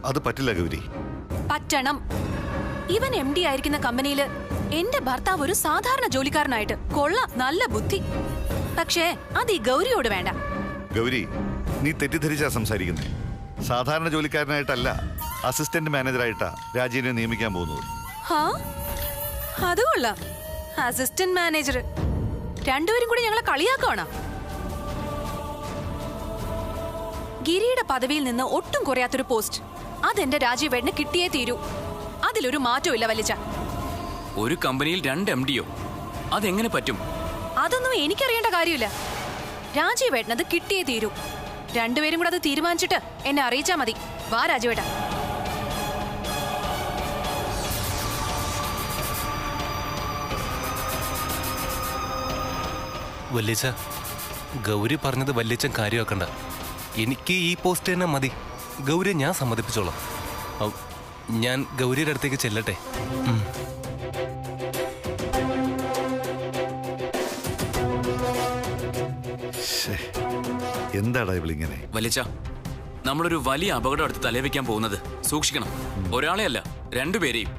അത് പറ്റില്ല ഗൗരി. പറ്റണം. ഇവൻ MD ആയിരിക്കുന്ന കമ്പനിയില് എന്റെ ഭർത്താവ് ഒരു സാധാരണ ജോലിക്കാരനായിട്ട് കൊള്ളാം, നല്ല ബുദ്ധി. പക്ഷേ അത് ഈ ഗൗരിയോട് വേണ്ട. ഗൗരി, നീ തെറ്റിദ്ധരിച്ചാ സംസാരിക്കുന്നേ. സാധാരണ ജോലിക്കാരനായിട്ടല്ല, അസിസ്റ്റന്റ് മാനേജറായിട്ടാ രാജീവിനെ നിയമിക്കാൻ പോകുന്നത്. അത് കൊള്ളാം. Assistant manager. രണ്ടുപേരും കൂടി ഞങ്ങളെ കളിയാക്കണോ? ഗിരിയുടെ പദവിയിൽ നിന്ന് ഒട്ടും കുറയാത്തൊരു പോസ്റ്റ് അതെന്റെ രാജീവേട്ടന് കിട്ടിയേ തീരൂ. അതിലൊരു മാറ്റവും ഇല്ല വലിച്ച. ഒരു കമ്പനിയിൽ 2 MDയോ? അതെങ്ങനെ പറ്റും? അതൊന്നും എനിക്കറിയേണ്ട കാര്യമില്ല. രാജീവേട്ടനത് കിട്ടിയേ തീരൂ. രണ്ടുപേരും കൂടെ അത് തീരുമാനിച്ചിട്ട് എന്നെ അറിയിച്ചാ മതി. വാ രാജീവേട്ട. വല്യച്ച, ഗൗരി പറഞ്ഞത് വല്യച്ചൻ കാര്യമാക്കണ്ട. എനിക്ക് ഈ പോസ്റ്റ് തന്നെ മതി. ഗൗരിയെ ഞാൻ സമ്മതിപ്പിച്ചോളാം. ഞാൻ ഗൗരിയുടെ അടുത്തേക്ക് ചെല്ലട്ടെ. എന്താടാ ഇവളിങ്ങനെ? വലിച്ച, നമ്മളൊരു വലിയ അപകടം അടുത്ത് തലവെക്കാൻ പോകുന്നത്. സൂക്ഷിക്കണം. ഒരാളെ അല്ല, 2 പേരെയും.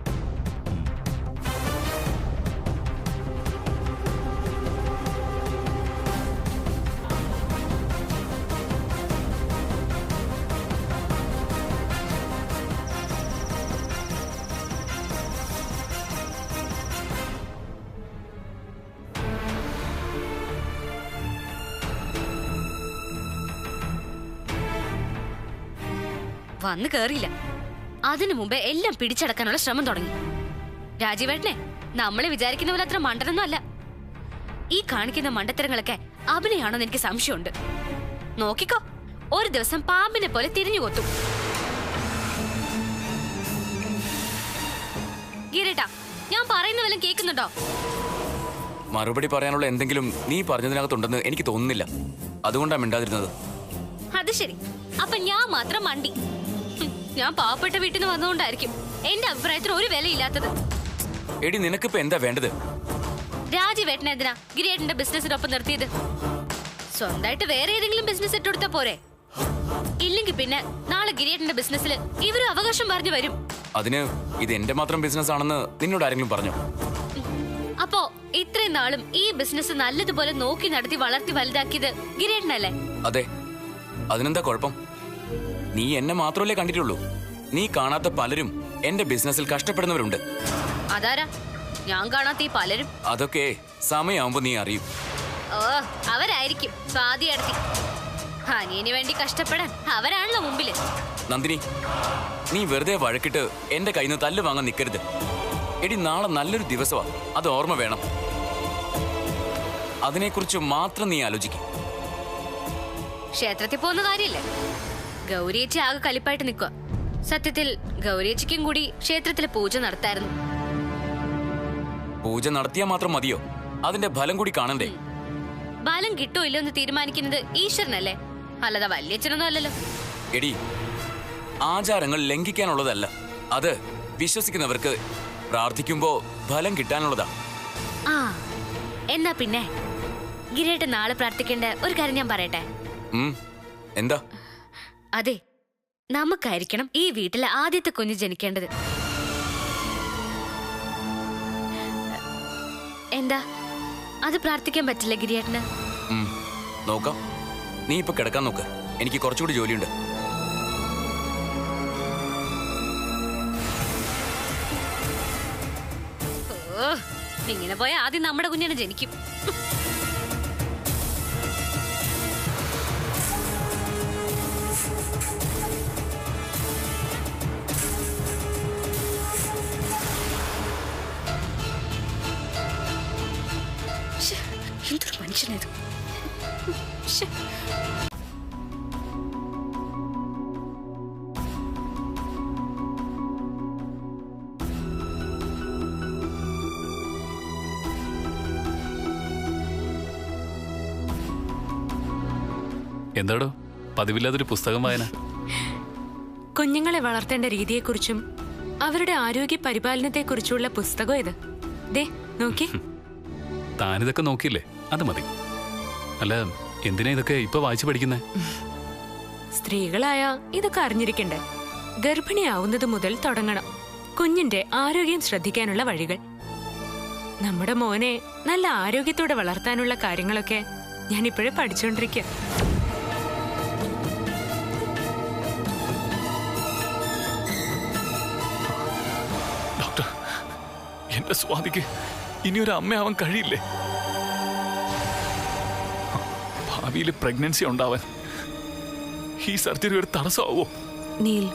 വന്ന് കേറിയില്ല. അതിനു മുമ്പേ എല്ലാം പിടിച്ചടക്കാനുള്ള ശ്രമം തുടങ്ങി. രാജീവേട്ടനെ നമ്മളെ വിചാരിക്കുന്ന പോലെ അത്ര മണ്ടനൊന്നും അല്ല. ഈ കാണിക്കുന്ന മണ്ടത്തരങ്ങളൊക്കെ അഭിനയാണോന്ന് എനിക്ക് സംശയമുണ്ട്. നോക്കിക്കോ, ഒരു ദിവസം പാമ്പിനെ പോലെ തിരിഞ്ഞു കൊത്തും. ഗിരിട്ടാ, ഞാൻ പറയുന്ന വല്ലതും കേൾക്കുന്നുണ്ടോ? മറുപടി പറയാനുള്ള എന്തെങ്കിലും നീ പറഞ്ഞതിനകത്തുണ്ടെന്ന് എനിക്ക് തോന്നുന്നില്ല. അതുകൊണ്ടാണ് മിണ്ടാതിരുന്നത്. അത് ശരി. അപ്പൊ ഞാൻ മാത്രം മണ്ടി. ഞാൻ പാവപ്പെട്ട വീട്ടിൽ നിന്ന് വന്നുകൊണ്ടായിരിക്കും എന്റെ അഭിപ്രായത്തിന് ഒരു വിലയില്ലാത്തത്. എടി, നിനക്കിപ്പോ എന്താ വേണ്ടത്? രാജീവേട്ടനെ എന്തിനാ ഗിരിയേട്ടന്റെ ബിസിനസിനൊപ്പം നിർത്തിയത്? സ്വന്തമായിട്ട് വേറെ ഏതെങ്കിലും ബിസിനസ് ഇട്ടെടുത്താ പോരെ? ഇല്ലെങ്കിൽ പിന്നെ നാളെ ഗിരിയേട്ടന്റെ ബിസിനസ്സിൽ ഇവരും അവകാശം പറഞ്ഞു വരും. അതിന് ഇത് എന്റെ മാത്രം ബിസിനസ് ആണെന്ന് നിന്നോട് ആരെങ്കിലും പറഞ്ഞു? അപ്പോ ഇത്രയും നാളും ഈ ബിസിനസ് നല്ലതുപോലെ നോക്കി നടത്തി വളർത്തി വലുതാക്കിയത് ഗിരിയേട്ടനല്ലേ? അതെ. അതിനെന്താ കുഴപ്പം? നീ എന്നെ മാത്രമല്ലേ കണ്ടിട്ടുള്ളൂ. നീ കാണാത്ത പലരും എന്റെ ബിസിനസ്സിൽ കഷ്ടപ്പെടുന്നവരുണ്ട്. അതാരാ ഞാൻ കാണാത്ത ഈ പലരും? അതൊക്കെ സമയമാകുമ്പോ നീ അറിയും. ഓ, അവരായിരിക്കും സ്വാതി അടുത്തി. അനിയന് വേണ്ടി കഷ്ടപ്പെടാൻ അവരാണല്ലോ മുമ്പില്. നന്ദിനി, നീ വെറുതെ വഴക്കിട്ട് എന്റെ കയ്യിൽ നിന്ന് തല്ല് വാങ്ങാൻ നിൽക്കരുത്. എടി, നാളെ നല്ലൊരു ദിവസമാ, അത് ഓർമ്മ വേണം. അതിനെക്കുറിച്ച് മാത്രം നീ ആലോചിക്കും. ക്ഷേത്രത്തിൽ പോകുന്ന കാര്യമില്ലേ? ഗൗരിയേച്ചി ആകെ കലിപ്പായിട്ട് നിൽക്കുക. സത്യത്തിൽ ഗൗരിയേച്ചിക്കും കൂടി ക്ഷേത്രത്തിലെ പൂജ നടത്തായിരുന്നു. പൂജ നടത്തിയാൽ മാത്രം മതിയോ? അതിന്റെ ഫലം കൂടി കാണണ്ടേ? ഫലം കിട്ടോ ഇല്ലോ എന്ന് തീരുമാനിക്കുന്നത് ഈശ്വരനല്ലേ, അല്ലാതെ വല്യച്ഛനൊന്നും അല്ലല്ലോ. എടി, ആചാരങ്ങൾ ലംഘിക്കാനുള്ളതല്ല, അത് വിശ്വസിക്കുന്നവർക്ക് പ്രാർത്ഥിക്കുമ്പോ ഫലം കിട്ടാനുള്ളതാ. ആ, എന്നാ പിന്നെ ഗിരിയേട്ടൻ നാളെ പ്രാർത്ഥിക്കേണ്ട ഒരു കാര്യം ഞാൻ പറയട്ടെ? എന്താ? അതെ, നമുക്കായിരിക്കണം ഈ വീട്ടിലെ ആദ്യത്തെ കുഞ്ഞ് ജനിക്കേണ്ടത്. എന്താ, അത് പ്രാർത്ഥിക്കാൻ പറ്റില്ല ഗിരിയേട്ടന്? നോക്കാം. നീ ഇപ്പൊ കിടക്കാൻ നോക്ക്, എനിക്ക് കുറച്ചുകൂടി ജോലിയുണ്ട്. ഓ, ഇങ്ങനെ പോയാൽ ആദ്യം നമ്മുടെ കുഞ്ഞിനെ ജനിക്കും. എന്തൊരു മനുഷ്യനത്! എന്താടോ പതിവില്ലാതൊരു പുസ്തകം വായന? കുഞ്ഞുങ്ങളെ വളർത്തേണ്ട രീതിയെക്കുറിച്ചും അവരുടെ ആരോഗ്യ പരിപാലനത്തെക്കുറിച്ചുള്ള പുസ്തകം ഇത്. ദേ നോക്കി. താനിതൊക്കെ നോക്കിയില്ലേ? അത് മതി. അല്ല, എന്തിനാ ഇതൊക്കെ ഇപ്പൊ വായിച്ചു പഠിക്കുന്നേ? സ്ത്രീകളായ ഇതൊക്കെ അറിഞ്ഞിരിക്കണ്ടേ? ഗർഭിണിയാവുന്നത് മുതൽ തുടങ്ങണം കുഞ്ഞിന്റെ ആരോഗ്യം ശ്രദ്ധിക്കാനുള്ള വഴികൾ. നമ്മുടെ മോനെ നല്ല ആരോഗ്യത്തോടെ വളർത്താനുള്ള കാര്യങ്ങളൊക്കെ ഞാൻ ഇപ്പോഴേ പഠിച്ചുകൊണ്ടിരിക്കുക. ഡോക്ടർ, എന്റെ സ്വാതിക്ക് ഇനിയൊരു അമ്മയാവാൻ കഴിയില്ലേ? ഭാവിയിൽ പ്രഗ്നൻസി ഉണ്ടാവാൻ ഈ സർജറി ഒരു തടസ്സമാവോ? നീൽ,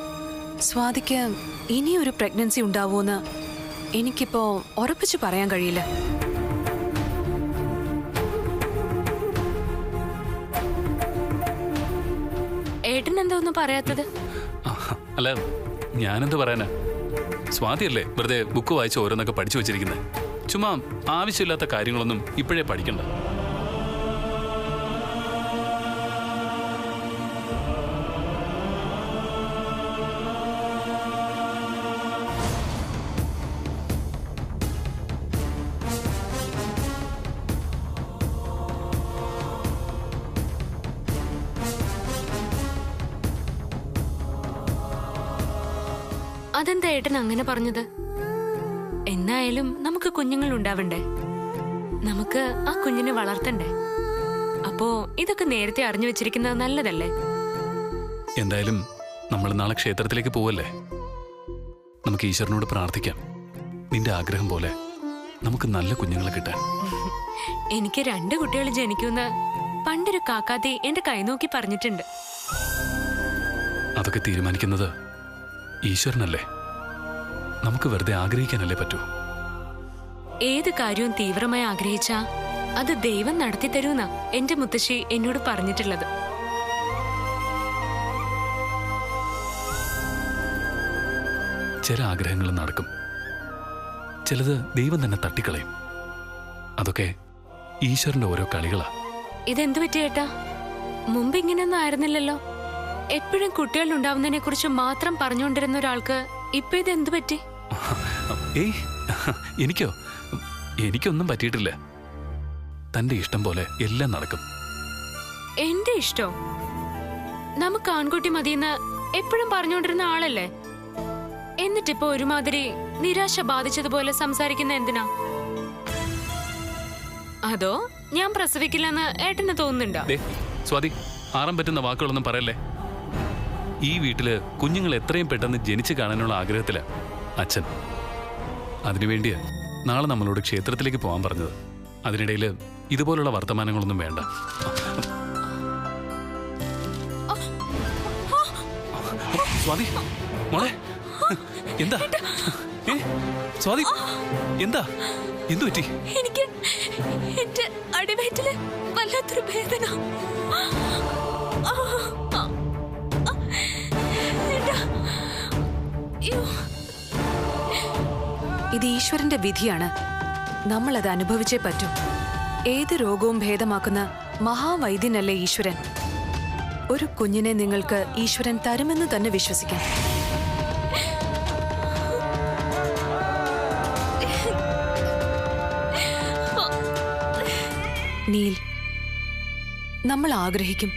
സ്വാതിക്ക് ഇനിയൊരു പ്രഗ്നൻസി ഉണ്ടാവൂന്ന് എനിക്കിപ്പോ ഉറപ്പിച്ചു പറയാൻ കഴിയില്ല. ഏട്ടൻ എന്താ ഒന്നും പറയാത്തത്? അല്ല, ഞാനെന്ത് പറയാനാ? സ്വാതിയല്ലേ വെറുതെ ബുക്ക് വായിച്ച് ഓരോന്നൊക്കെ പഠിച്ചു വെച്ചിരിക്കുന്നത്. ചുമ്മാ ആവശ്യമില്ലാത്ത കാര്യങ്ങളൊന്നും ഇപ്പോഴേ പഠിക്കണ്ട. അതെന്താ ഏട്ടൻ അങ്ങനെ പറഞ്ഞത്? എന്നായാലും നമുക്ക് കുഞ്ഞുങ്ങൾ ഉണ്ടാവണ്ടേ? നമുക്ക് ആ കുഞ്ഞിനെ വളർത്തണ്ടേ? അപ്പോ ഇതൊക്കെ നേരത്തെ അറിഞ്ഞു വെച്ചിരിക്കുന്നത് നല്ലതല്ലേ? എന്തായാലും നമ്മൾ നാളെ ക്ഷേത്രത്തിലേക്ക് പോവല്ലേ? നമുക്ക് ഈശ്വരനോട് പ്രാർത്ഥിക്കാം, നിന്റെ ആഗ്രഹം പോലെ നമുക്ക് നല്ല കുഞ്ഞുങ്ങളെ കിട്ടാൻ. എനിക്ക് 2 കുട്ടികൾ ജനിക്കുമെന്ന് പണ്ടൊരു കാക്കാത്തി എന്റെ കൈനോക്കി പറഞ്ഞിട്ടുണ്ട്. അതൊക്കെ തീരുമാനിക്കുന്നത് ഈശ്വരനല്ലേ? നമുക്ക് വെറുതെ ആഗ്രഹിക്കാനല്ലേ പറ്റൂ? ഏത് കാര്യവും തീവ്രമായി ആഗ്രഹിച്ചാ അത് ദൈവം നടത്തി തരൂന്നാ എന്റെ മുത്തശ്ശി എന്നോട് പറഞ്ഞിട്ടുള്ളത്. ചില ആഗ്രഹങ്ങൾ നടക്കും, ചിലത് ദൈവം തന്നെ തട്ടിക്കളയും. അതൊക്കെ ഈശ്വരന്റെ ഓരോ കളികളാ. ഇതെന്തു പറ്റിയേട്ടാ? മുമ്പ് ഇങ്ങനെയൊന്നും ആയിരുന്നില്ലല്ലോ. എപ്പോഴും കുട്ടികൾ ഉണ്ടാവുന്നതിനെ കുറിച്ച് മാത്രം പറഞ്ഞുകൊണ്ടിരുന്ന ഒരാൾക്ക് ഇപ്പൊ ഇതെന്തു പറ്റി? ഏയ്, എനിക്കൊന്നും പറ്റിയിട്ടില്ല. തന്റെ ഇഷ്ടം പോലെ എല്ലാം നടക്കും. എന്റെ ഇഷ്ടോ? നമുക്ക് ആൺകുട്ടി മതിയെന്ന് എപ്പോഴും പറഞ്ഞുകൊണ്ടിരുന്ന ആളല്ലേ? എന്നിട്ടിപ്പോ ഒരുമാതിരി നിരാശ ബാധിച്ചതുപോലെ സംസാരിക്കുന്ന എന്തിനാ? അതോ ഞാൻ പ്രസവിക്കില്ലെന്ന് ഏട്ടന് തോന്നുന്നുണ്ടോ? സ്വാതി, ആറാൻ പറ്റുന്ന വാക്കുകളൊന്നും പറയല്ലേ. ഈ വീട്ടില് കുഞ്ഞുങ്ങൾ എത്രയും പെട്ടെന്ന് ജനിച്ചു കാണാനുള്ള ആഗ്രഹത്തിലാ അച്ഛൻ. അതിനുവേണ്ടിയാ നാളെ നമ്മളോട് ക്ഷേത്രത്തിലേക്ക് പോകാൻ പറഞ്ഞത്. അതിനിടയിൽ ഇതുപോലുള്ള വർത്തമാനങ്ങളൊന്നും വേണ്ട. സ്വാതി മോളെ, എന്താ? സ്വാതി, എന്താ? എന്തു പറ്റി? എനിക്ക് എന്റെ അടിവയറ്റില് വല്ലാത്തൊരു വേദന. ഇത് ഈശ്വരന്റെ വിധിയാണ്. നമ്മൾ അത് അനുഭവിച്ചേ പറ്റൂ. ഏത് രോഗവും ഭേദമാക്കുന്ന മഹാവൈദ്യനല്ലേ ഈശ്വരൻ? ഒരു കുഞ്ഞിനെ നിങ്ങൾക്ക് ഈശ്വരൻ തരുമെന്ന് തന്നെ വിശ്വസിക്കാം. നീൽ, നമ്മൾ ആഗ്രഹിക്കും,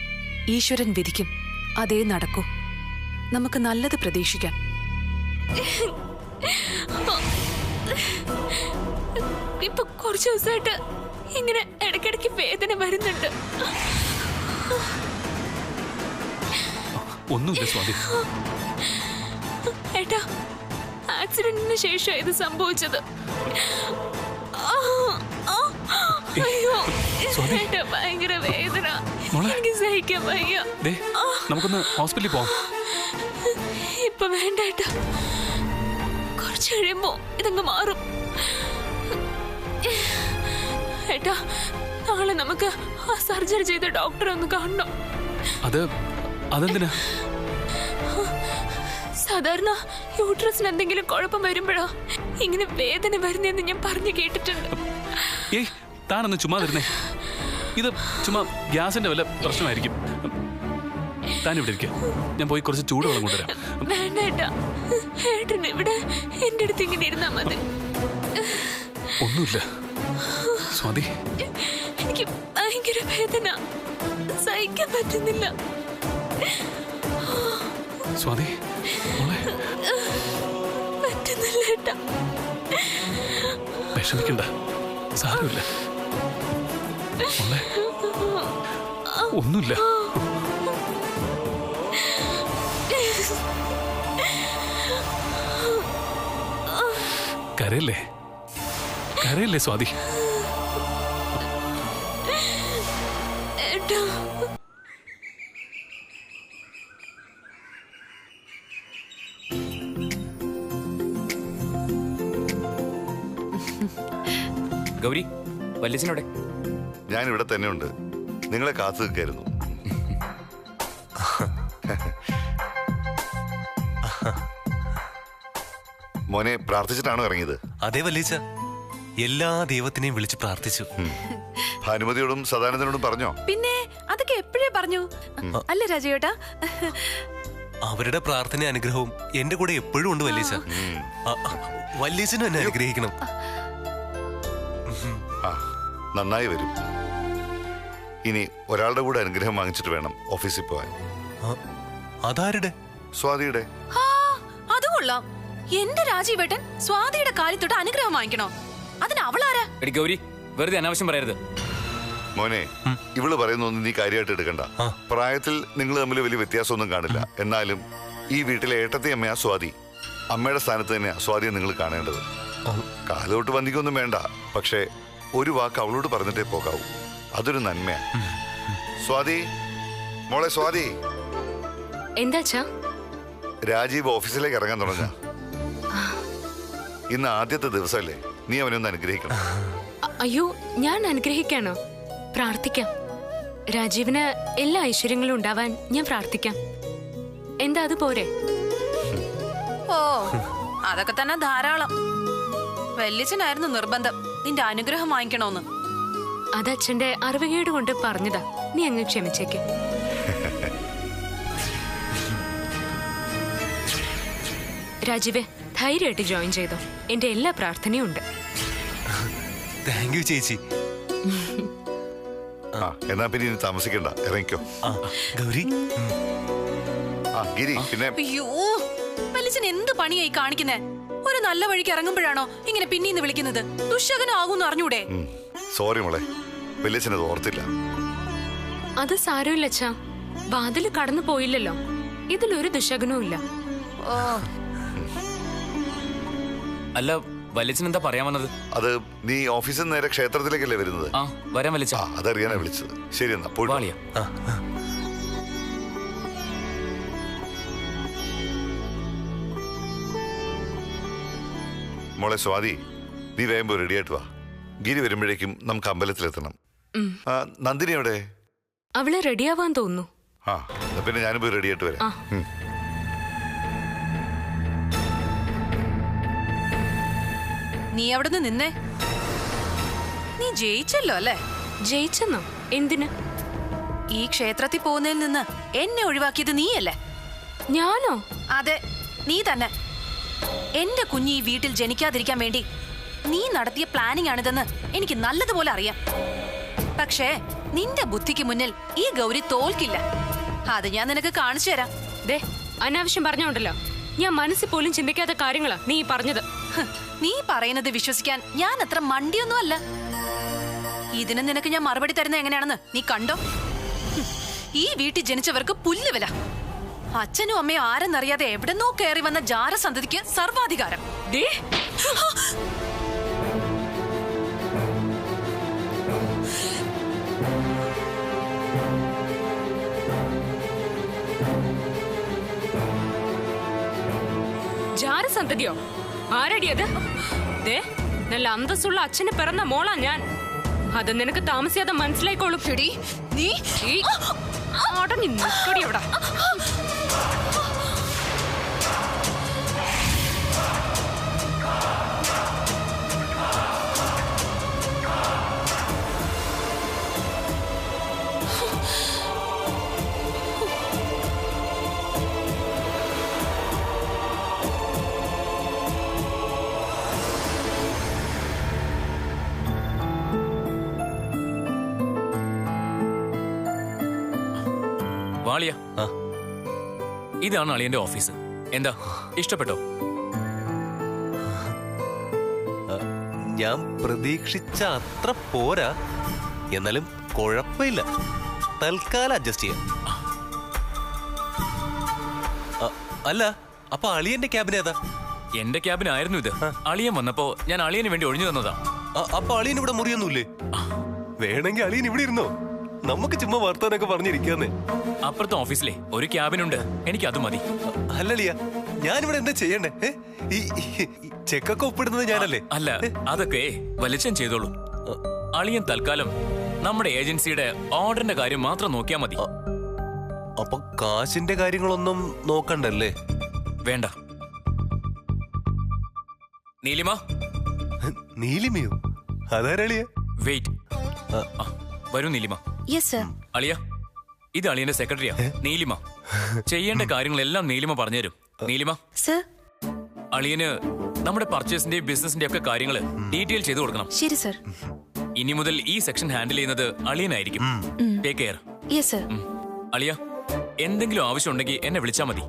ഈശ്വരൻ വിധിക്കും, അതേ നടക്കൂ. നമുക്ക് നല്ലത് പ്രതീക്ഷിക്കാം. ഇപ്പൊ കുറച്ചു ദിവസമായിട്ട് ഇങ്ങനെ ഇടയ്ക്കിടയ്ക്ക് വേദന വരുന്നുണ്ട്. ഒന്നുമില്ല സ്വാതി. ഏട്ടാ, ആക്സിഡന്റിന് ശേഷം ഇത് സംഭവിച്ചത്. അയ്യോ, ഏട്ടാ, ഭയങ്കര വേദന. എനിക്ക് സഹിക്കാൻ വയ്യ. നമുക്കൊന്ന് ഹോസ്പിറ്റലിൽ പോവാം. ഇപ്പൊ വേണ്ട ഏട്ടാ, കുറച്ച് കഴിയുമ്പോ ഇതങ്ങ് മാറും. ഏട്ടാ, നാളെ നമുക്ക് ആ സർജറി ചെയ്ത ഡോക്ടറെ ഒന്ന് കാണണം. അതെന്തിനാ? സാധാരണ യൂട്രസിന് എന്തെങ്കിലും കുഴപ്പം വരുമ്പോഴോ ഇങ്ങനെ വേദന വരുന്നെന്ന് ഞാൻ പറഞ്ഞു കേട്ടിട്ടുണ്ട്. ഏയ്, താനൊന്ന് ചുമ്മാ തരുന്നേ. ഇത് ചുമ്മാ ഗ്യാസിന്റെ വല്ല പ്രശ്നമായിരിക്കും. താൻ ഇവിടെ ഇരിക്കുക, ഞാൻ പോയി കുറച്ച് ചൂടുവെള്ളം കൊണ്ടുവരാം. വേണ്ട ഏട്ടാ, ഏട്ടൻ ഇവിടെ എന്റെ അടുത്ത് ഇങ്ങനെ ഇരുന്നാ മതി. ഒന്നുമില്ല സ്വാതി. എനിക്ക് ഭയങ്കര വേദന, സഹിക്കാൻ പറ്റുന്നില്ല. സ്വാതി മോളെ പറ്റുന്നില്ല ഏട്ടാ. വിഷമിക്കണ്ട, സാരമില്ല മോളെ, ഒന്നുമില്ല. കരയല്ലേ, കരയല്ലേ സ്വാതി. ഏട്ടാ ഗൗരി, വല്യച്ഛനോടെ? ഞാൻ ഇവിടെ തന്നെ ഉണ്ട്, നിങ്ങളെ കാത്തു നിൽക്കായിരുന്നു. മോനെ പ്രാർത്ഥിച്ചിട്ടാണോ ഇറങ്ങിയത്? അതേ വല്യച്ഛ, എല്ലാ ദൈവത്തിനെയും വിളിച്ച് പ്രാർത്ഥിച്ചു. ഭാനുമതിയോടും സദാനന്ദനോടും പറഞ്ഞോ? പിന്നെ അതൊക്കെ എപ്പോഴേ പറഞ്ഞു അല്ലേ രാജേട്ടാ? അവരുടെ പ്രാർത്ഥന അനുഗ്രഹവും എന്റെ കൂടെ എപ്പോഴും ഉണ്ട് വല്യച്ഛ. വല്യച്ഛനും എന്നെ അനുഗ്രഹിക്കണം. ആ, നന്നായി വരും. ഇനി ഒരാളുടെ കൂടെ അനുഗ്രഹം വാങ്ങിച്ചിട്ട് വേണം ഓഫീസിൽ പോവാൻ. അതാരുടെ? സ്വാതിയുടെ. അത് കൊള്ളാം. എന്റെ രാജീവേട്ടൻ സ്വാതിയുടെ കാര്യത്തോട്ട് അനുഗ്രഹം വാങ്ങിക്കണോ? അതിന് അവളാരാ? എടി ഗൗരി, വെറുതെ അനാവശ്യം പറയരുത്. മോനെ, ഇവള് പറയുന്നൊന്നും നീ കാര്യമായിട്ട് എടുക്കണ്ട. പ്രായത്തിൽ നിങ്ങൾ തമ്മിൽ വലിയ വ്യത്യാസമൊന്നും കാണില്ല. എന്നാലും ഈ വീട്ടിലെ ഏട്ടത്തെ അമ്മയാ സ്വാതി. അമ്മയുടെ സ്ഥാനത്ത് തന്നെയാ സ്വാതിയെ നിങ്ങൾ കാണേണ്ടത്. കാലോട്ട് വന്ദിക്കൊന്നും വേണ്ട, പക്ഷേ ഒരു വാക്ക് അവളോട് പറഞ്ഞിട്ടേ പോകാവൂ. അതൊരു നന്മയാ. സ്വാതി, മോളെ സ്വാതി. എന്താച്ചാ? രാജീവ് ഓഫീസിലേക്ക് ഇറങ്ങാൻ തുടങ്ങ. ഇന്ന് ആദ്യത്തെ ദിവസമല്ലേ, നീ അവനൊന്ന് അനുഗ്രഹിക്കണം. അയ്യോ, ഞാൻ അനുഗ്രഹിക്കാനോ? പ്രാർത്ഥിക്കാം. രാജീവിന് എല്ലാ ഐശ്വര്യങ്ങളും ഉണ്ടാവാൻ ഞാൻ പ്രാർത്ഥിക്കാം. എന്താ അത് പോരെ? ഓ, അതൊക്കെ തന്നെ ധാരാളം. വല്യച്ഛനായിരുന്നു നിർബന്ധം നിന്റെ അനുഗ്രഹം വാങ്ങിക്കണോന്ന്. അത് അച്ഛന്റെ അറിവുകേട് കൊണ്ട് പറഞ്ഞതാ. നീ അങ്ങ് ക്ഷമിച്ചേക്ക്. രാജീവേ, ധൈര്യമായിട്ട് ജോയിൻ ചെയ്തോ. എന്റെ എല്ലാ പ്രാർത്ഥനയും ഉണ്ട്. താങ്ക് യു ചേച്ചി. എന്നാ പിന്നെ ഇനി താമസിക്കണ്ട, ഇറങ്ങിക്കോ. ഗൗരി. ഗിരി, പിന്നെ അയ്യോ, വല്യച്ഛൻ എന്ത് പണിയായി കാണിക്കുന്നേ? ഒരു നല്ല വഴിക്ക് ഇറങ്ങുമ്പോഴാണോ ഇങ്ങനെ പിന്നീന്ന് വിളിക്കുന്നത്? ദുശകനാകൂന്ന് അറിഞ്ഞൂടെ? സോറി മോളെ, വല്യച്ഛനത് ഓർത്തില്ല. അത് സാരമില്ല അച്ഛാ. വാതില് കടന്നു പോയില്ലല്ലോ. ഇതിലൊരു ദുശകനവും ഇല്ല. ഓ, അല്ല, വല്യച്ഛൻ എന്താ പറയാൻ വന്നത്? അത് നീ ഓഫീസിൽ നേരെ ക്ഷേത്രത്തിലേക്കല്ലേ വരുന്നത്? ആ, വരാൻ വല്യച്ഛ. അതറിയാനാ വിളിച്ചത്. ശരി, എന്നാ പോയി. വാളിയാ. മോളെ സ്വാതി, നീ വേഗം റെഡി ആയിട്ട് വാ. ഗിരി വരുമ്പോഴേക്കും നമുക്ക് അമ്പലത്തിലെത്തണം. നന്ദിനി എവിടെ? അവള് റെഡിയാവാൻ തോന്നുന്നു. പിന്നെ ഞാനും പോയി റെഡി ആയിട്ട് വരാം. നീ അവിടുന്ന് നിന്നേ. നീ ജയിച്ചല്ലോ അല്ലേ? ജയിച്ചെന്നോ? എന്തിന്? ഈ ക്ഷേത്രത്തിൽ പോകുന്നതിൽ നിന്ന് എന്നെ ഒഴിവാക്കിയത് നീയല്ലേ? ഞാനോ? അതെ, നീ തന്നെ. എന്റെ കുഞ്ഞ് ഈ വീട്ടിൽ ജനിക്കാതിരിക്കാൻ വേണ്ടി നീ നടത്തിയ പ്ലാനിംഗ് ആണിതെന്ന് എനിക്ക് നല്ലതുപോലെ അറിയാം. പക്ഷേ നിന്റെ ബുദ്ധിക്ക് മുന്നിൽ ഈ ഗൗരി തോൽക്കില്ല. അത് ഞാൻ നിനക്ക് കാണിച്ചു തരാം. ദേ, അനാവശ്യം പറഞ്ഞോണ്ടല്ലോ. ഞാൻ മനസ്സിൽ പോലും ചിന്തിക്കാത്ത കാര്യങ്ങളാ നീ പറഞ്ഞത്. നീ പറയുന്നത് വിശ്വസിക്കാൻ ഞാൻ അത്ര മണ്ടിയൊന്നും അല്ല. ഇതിന് നിനക്ക് ഞാൻ മറുപടി തരുന്നത് എങ്ങനെയാണെന്ന് നീ കണ്ടോ? ഈ വീട്ടിൽ ജനിച്ചവർക്ക് പുല്ലുവില. അച്ഛനും അമ്മയും ആരെന്നറിയാതെ എവിടെന്നോ കയറി വന്ന ജാരസന്തതിക്ക് സർവാധികാരം. ജാരസന്തതിയോ? ആരടിയത്? ദേ, നല്ല അന്തസ്സുള്ള അച്ഛന് പിറന്ന മോളാ ഞാൻ. അത് നിനക്ക് താമസിയാതെ മനസ്സിലായിക്കോളും. നീ അടങ്ങി നിൽക്കടി അവിടെ. വാളിയാ, ഇതാണ് അളിയന്റെ ഓഫീസ്. എന്താ, ഇഷ്ടപ്പെട്ടോ? ഞാൻ പ്രതീക്ഷിച്ച അത്ര പോരാ, എന്നാലും കുഴപ്പമില്ല. തൽക്കാലം അഡ്ജസ്റ്റ് ചെയ്യാം. അല്ല, അപ്പൊ അളിയന്റെ ക്യാബിൻ ഏതാ? എന്റെ ക്യാബിനായിരുന്നു ഇത്. അളിയൻ വന്നപ്പോ ഞാൻ അളിയന് വേണ്ടി ഒഴിഞ്ഞു തന്നതാ. അപ്പൊ അളിയൻ ഇവിടെ മുറിയൊന്നുമില്ലേ? വേണമെങ്കിൽ അളിയൻ ഇവിടെ ഇരുന്നോ, നമുക്ക് ചുമ്മാ വർത്താനൊക്കെ പറഞ്ഞിരിക്കാന്നേ. അപ്പുറത്തെ ഓഫീസിലെ ഒരു ക്യാബിനുണ്ട്, എനിക്ക് അത് മതി. അല്ലളിയ, ഞാനിവിടെ എന്താ ചെയ്യണ്ടേ? ഈ ചെക്കൊക്കെ ഒപ്പിടുന്നത് ഞാനല്ലേ? അല്ല, അതൊക്കെ വലിച്ചൻ ചെയ്തോളൂ. അളിയൻ തൽക്കാലം നമ്മുടെ ഏജൻസിയുടെ ഓർഡറിന്റെ കാര്യം മാത്രം നോക്കിയാ മതി. അപ്പൊ കാശിന്റെ കാര്യങ്ങളൊന്നും നോക്കണ്ടല്ലേ? വേണ്ട. നീലിമ. നീലിമയോ? അതാരളിയ? വെയിറ്റ്. വരൂ നീലിമ. Yes sir. അളിയ, ഇത് അളിയന്റെ സെക്രട്ടറിയാ, നീലിമ. ചെയ്യേണ്ട കാര്യങ്ങളെല്ലാം നീലിമ പറഞ്ഞുതരും. നീലിമ, സർ. അളിയന് നമ്മുടെ പർച്ചേസിന്റെയും ബിസിനസിന്റെ ഒക്കെ കാര്യങ്ങൾ ഡീറ്റെയിൽ ചെയ്തു കൊടുക്കണം. ശരി സർ. ഇനി മുതൽ ഈ സെക്ഷൻ ഹാൻഡിൽ ചെയ്യുന്നത് അളിയനായിരിക്കും. Take care. Yes sir. അളിയ, എന്തെങ്കിലും ആവശ്യം ഉണ്ടെങ്കിൽ എന്നെ വിളിച്ചാ മതി.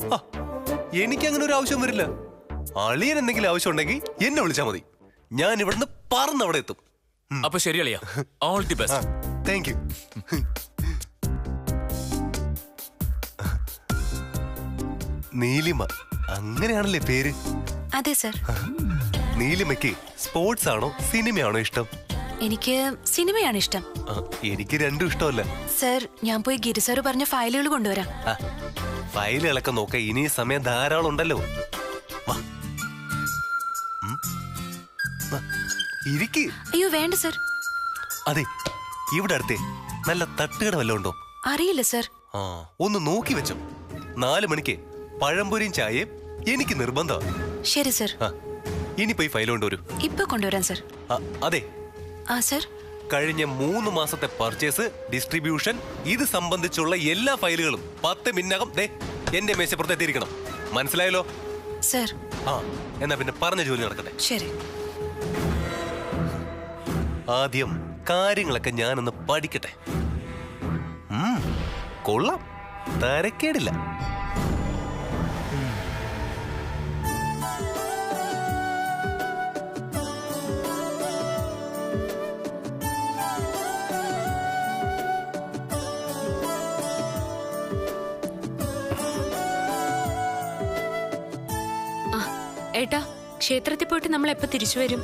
എനിക്ക് അങ്ങനെ ഒരു ആവശ്യം വരില്ല. അളിയൻ എന്തെങ്കിലും ആവശ്യം ഉണ്ടെങ്കിൽ എന്നെ വിളിച്ചാ മതി. ഞാൻ ഇവിടുന്ന് പറന്നവിടെ എത്തും. അപ്പൊ ശരി അളിയ, all the best. Thank you. Neelima, അങ്ങനെയാണല്ലേ പേര്? അതെ സർ. നീലിമയ്ക്ക് സ്പോർട്സ് ആണോ സിനിമയാണോ ഇഷ്ടം? എനിക്ക് സിനിമയാണ് ഇഷ്ടം. എനിക്ക് രണ്ടും ഇഷ്ടമല്ല. സർ, ഞാൻ പോയി ഗിരി സാറ് പറഞ്ഞ ഫയലുകൾ കൊണ്ടുവരാം. ഫയലുകളൊക്കെ നോക്കാൻ ഇനി സമയം ധാരാളം ഉണ്ടല്ലോ. ഇരിക്ക്. അയ്യോ വേണ്ട സർ. അതെ, ഇവിടെ അടുത്തേ നല്ല തട്ടുകട വല്ലതും ഉണ്ടോ? അറിയില്ല സർ. ഒന്ന് നോക്കി വെച്ചോ. 4 മണിക്ക് പഴംപൊരിയും ചായയും എനിക്ക് നിർബന്ധമാണ്. ശരി സർ. ഇനി പോയി ഫയൽ കൊണ്ടുവരൂ. ഇപ്പൊ കൊണ്ടുവരാം സർ. അതെ. സർ, കഴിഞ്ഞ 3 മാസത്തെ പർച്ചേസ്, ഡിസ്ട്രിബ്യൂഷൻ, ഇത് സംബന്ധിച്ചുള്ള എല്ലാ ഫയലുകളും 10 മിനിറ്റിനകം എന്റെ മേശപ്പുറത്ത് എത്തിയിരിക്കണം. മനസ്സിലായല്ലോ? സർ. എന്നാ പിന്നെ പറഞ്ഞ ജോലി നടക്കട്ടെ. ശരി. ആദ്യം കാര്യങ്ങളൊക്കെ ഞാനൊന്ന് പഠിക്കട്ടെ. കൊള്ളാം, തരക്കേടില്ല. ഏട്ടാ, ക്ഷേത്രത്തിൽ പോയിട്ട് നമ്മൾ എപ്പോ തിരിച്ചു വരും?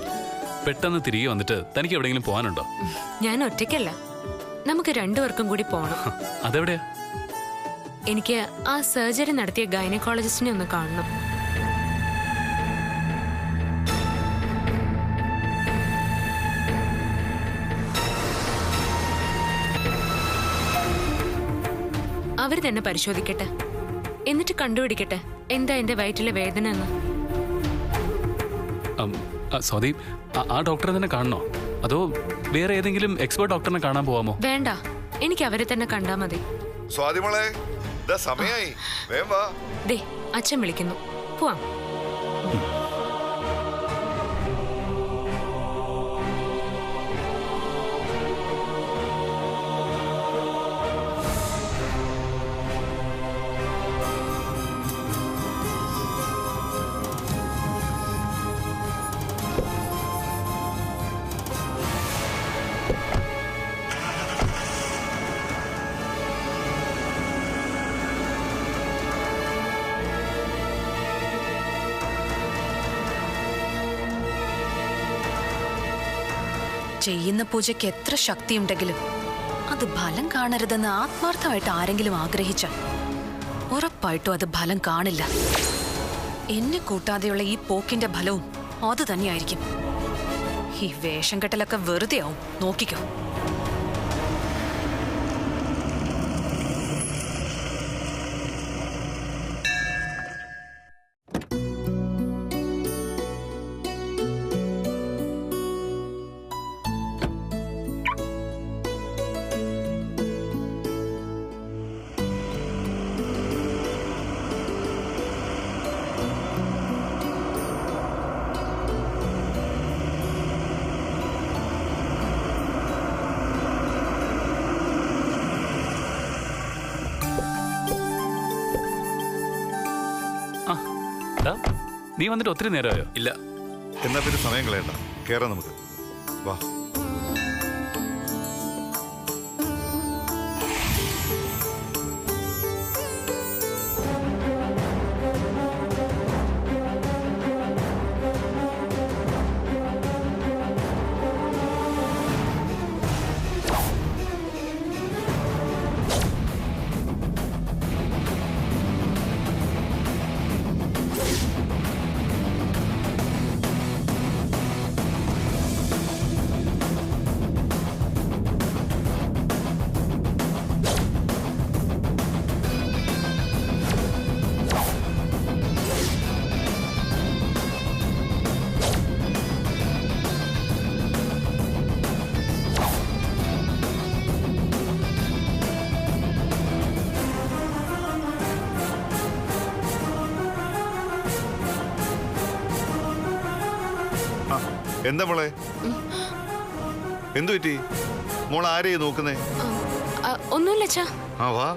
പെട്ടെന്ന് തിരികെ വന്നിട്ട് തനിക്ക് എവിടെയെങ്കിലും പോകാനുണ്ടോ? ഞാൻ ഒറ്റയ്ക്കല്ല, നമുക്ക് 2 പേർക്കും കൂടി പോണം. അതെവിടെയാ? എനിക്ക് ആ സർജറി നടത്തിയ ഗൈനക്കോളജിസ്റ്റിനെ ഒന്ന് കാണണം. അവര് തന്നെ പരിശോധിക്കട്ടെ, എന്നിട്ട് കണ്ടുപിടിക്കട്ടെ എന്താ എന്റെ വയറ്റിലെ വേദന എന്ന്. സ്വാതി, ആ ഡോക്ടറെ തന്നെ കാണണോ അതോ വേറെ ഏതെങ്കിലും എക്സ്പേർട്ട് ഡോക്ടറിനെ കാണാൻ പോവാമോ? വേണ്ട, എനിക്ക് അവരെ തന്നെ കണ്ടാ മതി. സ്വാതിമോളെ, സമയായി, വേഗം വാ. ദേ, അച്ഛൻ വിളിക്കുന്നു, പോവാം. ചെയ്യുന്ന പൂജയ്ക്ക് എത്ര ശക്തിയുണ്ടെങ്കിലും അത് ഫലം കാണരുതെന്ന് ആത്മാർത്ഥമായിട്ട് ആരെങ്കിലും ആഗ്രഹിച്ചാൽ ഉറപ്പായിട്ടും അത് ഫലം കാണില്ല. എന്നെ കൂട്ടാതെയുള്ള ഈ പോക്കിന്റെ ഫലവും അത് തന്നെയായിരിക്കും. ഈ വേഷം കെട്ടലൊക്കെ വെറുതെ ആവും, നോക്കിക്കോ. ദാ, നീ വന്നിട്ട് ഒത്തിരി നേരമായോ? ഇല്ല. എന്നാ പിന്നെ സമയം കളയണ്ട, കേറാം നമുക്ക്. വാ. എന്താ മോളെ, എന്തു പറ്റി? മോൾ ആരെയാ നോക്കുന്നേ? ഒന്നുമില്ല അച്ഛാ. ആ വാ.